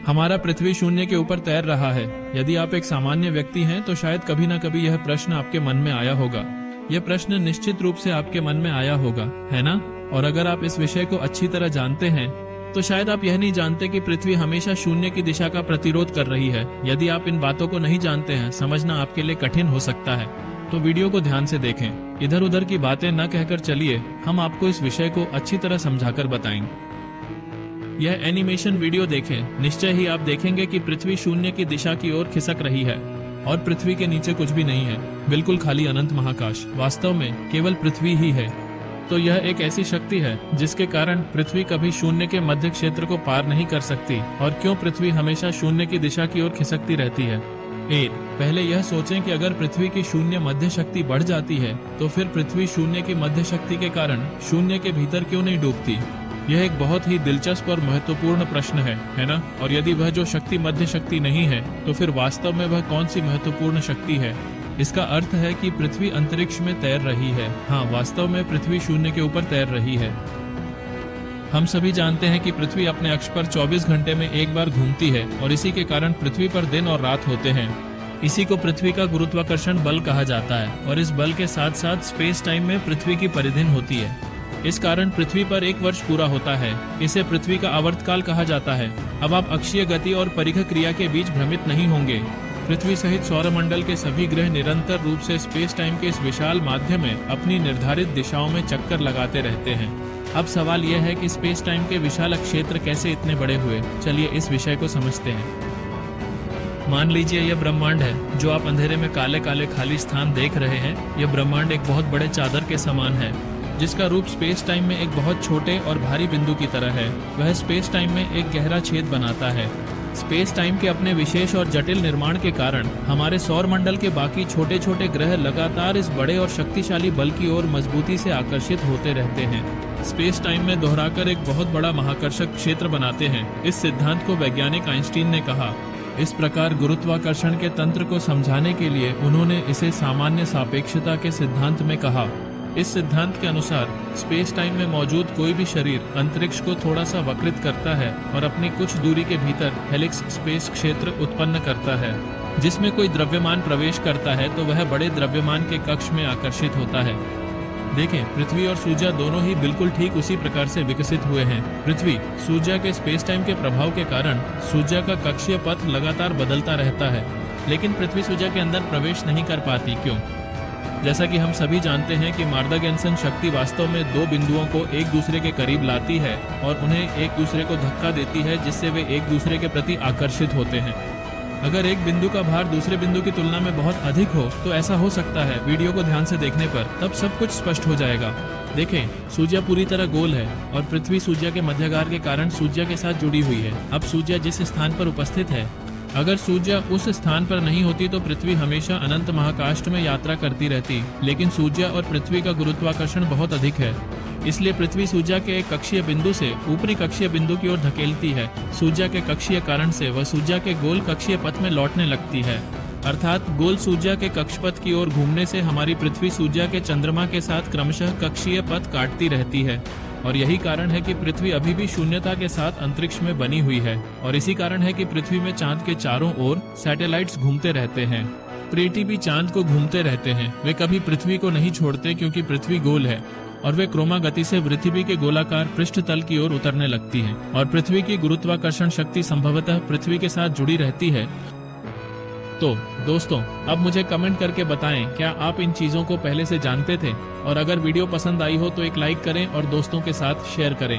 हमारा पृथ्वी शून्य के ऊपर तैर रहा है। यदि आप एक सामान्य व्यक्ति हैं तो शायद कभी न कभी यह प्रश्न आपके मन में आया होगा। यह प्रश्न निश्चित रूप से आपके मन में आया होगा, है ना? और अगर आप इस विषय को अच्छी तरह जानते हैं तो शायद आप यह नहीं जानते कि पृथ्वी हमेशा शून्य की दिशा का प्रतिरोध कर रही है। यदि आप इन बातों को नहीं जानते हैं, समझना आपके लिए कठिन हो सकता है। तो वीडियो को ध्यान से देखें। इधर उधर की बातें न कहकर चलिए, हम आपको इस विषय को अच्छी तरह समझाकर बताएंगे। यह एनिमेशन वीडियो देखें, निश्चय ही आप देखेंगे कि पृथ्वी शून्य की दिशा की ओर खिसक रही है और पृथ्वी के नीचे कुछ भी नहीं है, बिल्कुल खाली अनंत महाकाश। वास्तव में केवल पृथ्वी ही है। तो यह एक ऐसी शक्ति है जिसके कारण पृथ्वी कभी शून्य के मध्य क्षेत्र को पार नहीं कर सकती। और क्यों पृथ्वी हमेशा शून्य की दिशा की ओर खिसकती रहती है? पहले यह सोचें कि अगर पृथ्वी की शून्य मध्य शक्ति बढ़ जाती है तो फिर पृथ्वी शून्य की मध्य शक्ति के कारण शून्य के भीतर क्यों नहीं डूबती? यह एक बहुत ही दिलचस्प और महत्वपूर्ण प्रश्न है ना? और यदि वह जो शक्ति मध्य शक्ति नहीं है तो फिर वास्तव में वह कौन सी महत्वपूर्ण शक्ति है? इसका अर्थ है कि पृथ्वी अंतरिक्ष में तैर रही है। हाँ, वास्तव में पृथ्वी शून्य के ऊपर तैर रही है। हम सभी जानते हैं कि पृथ्वी अपने अक्ष पर 24 घंटे में एक बार घूमती है और इसी के कारण पृथ्वी पर दिन और रात होते हैं। इसी को पृथ्वी का गुरुत्वाकर्षण बल कहा जाता है और इस बल के साथ साथ स्पेस टाइम में पृथ्वी की परिधि होती है। इस कारण पृथ्वी पर एक वर्ष पूरा होता है। इसे पृथ्वी का आवर्तकाल कहा जाता है। अब आप अक्षीय गति और परिघ क्रिया के बीच भ्रमित नहीं होंगे। पृथ्वी सहित सौरमंडल के सभी ग्रह निरंतर रूप से स्पेस टाइम के इस विशाल माध्यम में अपनी निर्धारित दिशाओं में चक्कर लगाते रहते हैं। अब सवाल यह है कि स्पेस टाइम के विशाल क्षेत्र कैसे इतने बड़े हुए? चलिए इस विषय को समझते हैं। मान लीजिए यह ब्रह्मांड है जो आप अंधेरे में काले काले खाली स्थान देख रहे हैं। यह ब्रह्मांड एक बहुत बड़े चादर के समान है जिसका रूप स्पेस टाइम में एक बहुत छोटे और भारी बिंदु की तरह है। वह स्पेस टाइम में एक गहरा छेद बनाता है। स्पेस टाइम के अपने विशेष और जटिल निर्माण के कारण हमारे सौर मंडल के बाकी छोटे छोटे ग्रह लगातार इस बड़े और शक्तिशाली बल की ओर मजबूती से आकर्षित होते रहते हैं। स्पेस टाइम में दोहराकर एक बहुत बड़ा महाकर्षक क्षेत्र बनाते हैं। इस सिद्धांत को वैज्ञानिक आइंस्टीन ने कहा। इस प्रकार गुरुत्वाकर्षण के तंत्र को समझाने के लिए उन्होंने इसे सामान्य सापेक्षता के सिद्धांत में कहा। इस सिद्धांत के अनुसार स्पेस टाइम में मौजूद कोई भी शरीर अंतरिक्ष को थोड़ा सा वक्रित करता है और अपनी कुछ दूरी के भीतर हेलिक्स स्पेस क्षेत्र उत्पन्न करता है। जिसमें कोई द्रव्यमान प्रवेश करता है तो वह बड़े द्रव्यमान के कक्ष में आकर्षित होता है। देखें, पृथ्वी और सूर्य दोनों ही बिल्कुल ठीक उसी प्रकार से विकसित हुए हैं। पृथ्वी सूर्य के स्पेस टाइम के प्रभाव के कारण सूर्य का कक्षीय पथ लगातार बदलता रहता है, लेकिन पृथ्वी सूर्य के अंदर प्रवेश नहीं कर पाती। क्यों? जैसा कि हम सभी जानते हैं कि मार्दागेंसन शक्ति वास्तव में दो बिंदुओं को एक दूसरे के करीब लाती है और उन्हें एक दूसरे को धक्का देती है, जिससे वे एक दूसरे के प्रति आकर्षित होते हैं। अगर एक बिंदु का भार दूसरे बिंदु की तुलना में बहुत अधिक हो तो ऐसा हो सकता है। वीडियो को ध्यान से देखने पर तब सब कुछ स्पष्ट हो जाएगा। देखें, सूर्य पूरी तरह गोल है और पृथ्वी सूर्य के मध्यगार के कारण सूर्य के साथ जुड़ी हुई है। अब सूर्य जिस स्थान पर उपस्थित है, अगर सूर्य उस स्थान पर नहीं होती तो पृथ्वी हमेशा अनंत महाकाश में यात्रा करती रहती। लेकिन सूर्य और पृथ्वी का गुरुत्वाकर्षण बहुत अधिक है, इसलिए पृथ्वी सूर्य के एक कक्षीय बिंदु से ऊपरी कक्षीय बिंदु की ओर धकेलती है। सूर्य के कक्षीय कारण से वह सूर्य के गोल कक्षीय पथ में लौटने लगती है। अर्थात गोल सूर्य के कक्षपथ की ओर घूमने से हमारी पृथ्वी सूर्य के चंद्रमा के साथ क्रमशः कक्षीय पथ काटती रहती है। और यही कारण है कि पृथ्वी अभी भी शून्यता के साथ अंतरिक्ष में बनी हुई है। और इसी कारण है कि पृथ्वी में चांद के चारों ओर सैटेलाइट्स घूमते रहते हैं। प्रेटी भी चांद को घूमते रहते हैं। वे कभी पृथ्वी को नहीं छोड़ते क्योंकि पृथ्वी गोल है और वे क्रोमा गति से पृथ्वी के गोलाकार पृष्ठ तल की ओर उतरने लगती हैं। और पृथ्वी की गुरुत्वाकर्षण शक्ति संभवतः पृथ्वी के साथ जुड़ी रहती है। तो दोस्तों, अब मुझे कमेंट करके बताएं, क्या आप इन चीजों को पहले से जानते थे? और अगर वीडियो पसंद आई हो तो एक लाइक करें और दोस्तों के साथ शेयर करें।